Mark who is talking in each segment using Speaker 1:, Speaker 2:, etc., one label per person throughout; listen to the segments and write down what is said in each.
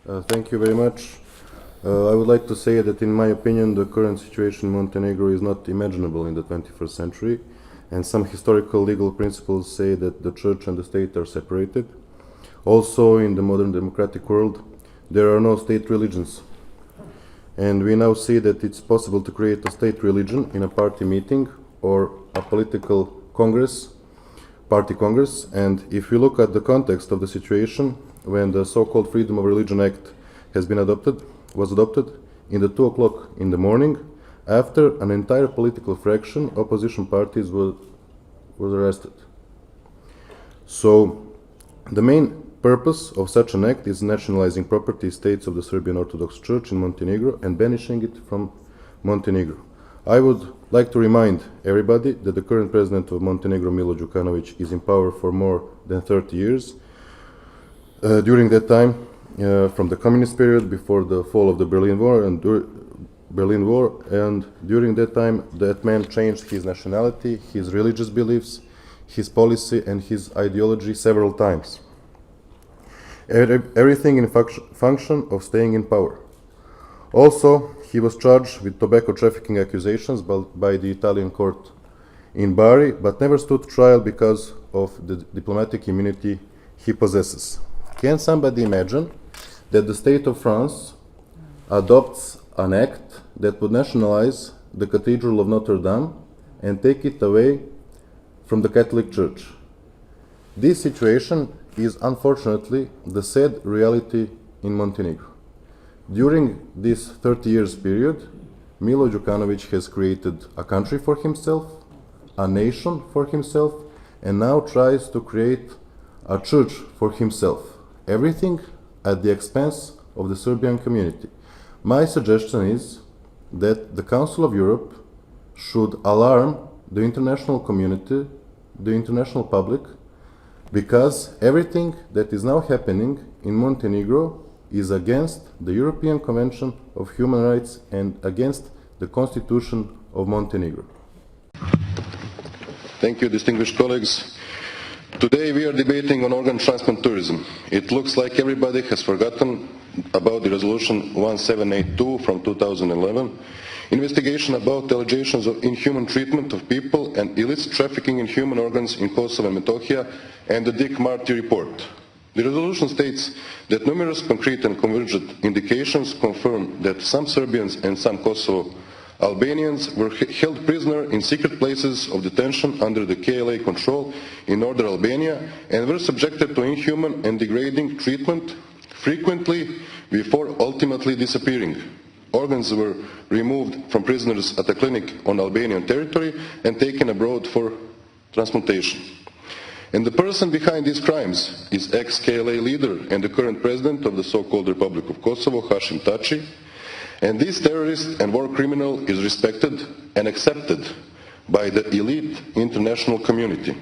Speaker 1: Thank you very much. I would like to say that in my opinion the current situation in Montenegro is not imaginable in the 21st century, and some historical legal principles say that the church and the state are separated. Also, in the modern democratic world there are no state religions, and we now see that it's possible to create a state religion in a party meeting or a political congress, party congress. And if we look at the context of the situation, when the so-called Freedom of Religion Act was adopted in the 2 o'clock in the morning, after an entire political fraction, opposition parties was arrested. So the main purpose of such an act is nationalizing property estates of the Serbian Orthodox Church in Montenegro and banishing it from Montenegro. I would like to remind everybody that the current president of Montenegro, Milo Đukanović, is in power for more than 30 years. During that time, from the communist period before the fall of the Berlin Wall, and during that time that man changed his nationality, his religious beliefs, his policy and his ideology several times. Everything in function of staying in power. Also, he was charged with tobacco trafficking accusations by the Italian court in Bari, but never stood trial because of the diplomatic immunity he possesses. Can somebody imagine that the state of France adopts an act that would nationalize the Cathedral of Notre Dame and take it away from the Catholic Church? This situation is unfortunately the sad reality in Montenegro. During this 30 years period, Milo Đukanović has created a country for himself, a nation for himself, and now tries to create a church for himself. Everything at the expense of the Serbian community. My suggestion is that the Council of Europe should alarm the international community, the international public, because everything that is now happening in Montenegro is against the European Convention of Human Rights and against the Constitution of Montenegro.
Speaker 2: Thank you, distinguished colleagues. Today we are debating on organ transplant tourism. It looks like everybody has forgotten about the resolution 1782 from 2011, investigation about allegations of inhuman treatment of people and illicit trafficking in human organs in Kosovo and Metohija, and the Dick Marty report. The resolution states that numerous concrete and convergent indications confirm that some Serbians and some Kosovo Albanians were held prisoner in secret places of detention under the KLA control in northern Albania and were subjected to inhuman and degrading treatment, frequently before ultimately disappearing. Organs were removed from prisoners at a clinic on Albanian territory and taken abroad for transplantation. And the person behind these crimes is ex-KLA leader and the current president of the so-called Republic of Kosovo, Hashim Thaçi. And this terrorist and war criminal is respected and accepted by the elite international community.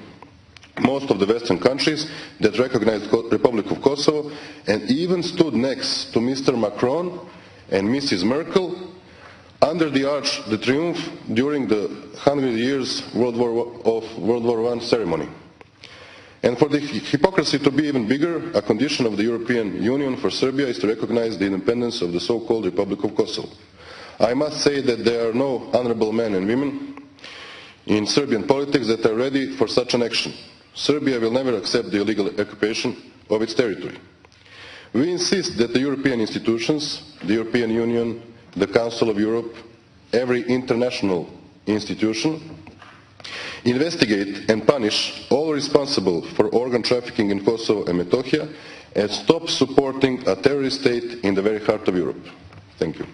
Speaker 2: Most of the Western countries that recognized the Republic of Kosovo and even stood next to Mr. Macron and Mrs. Merkel under the Arch de Triomphe during the 100 years World War I ceremony. And for the hypocrisy to be even bigger, a condition of the European Union for Serbia is to recognize the independence of the so-called Republic of Kosovo. I must say that there are no honorable men and women in Serbian politics that are ready for such an action. Serbia will never accept the illegal occupation of its territory. We insist that the European institutions, the European Union, the Council of Europe, every international institution, investigate and punish all responsible for organ trafficking in Kosovo and Metohija and stop supporting a terrorist state in the very heart of Europe. Thank you.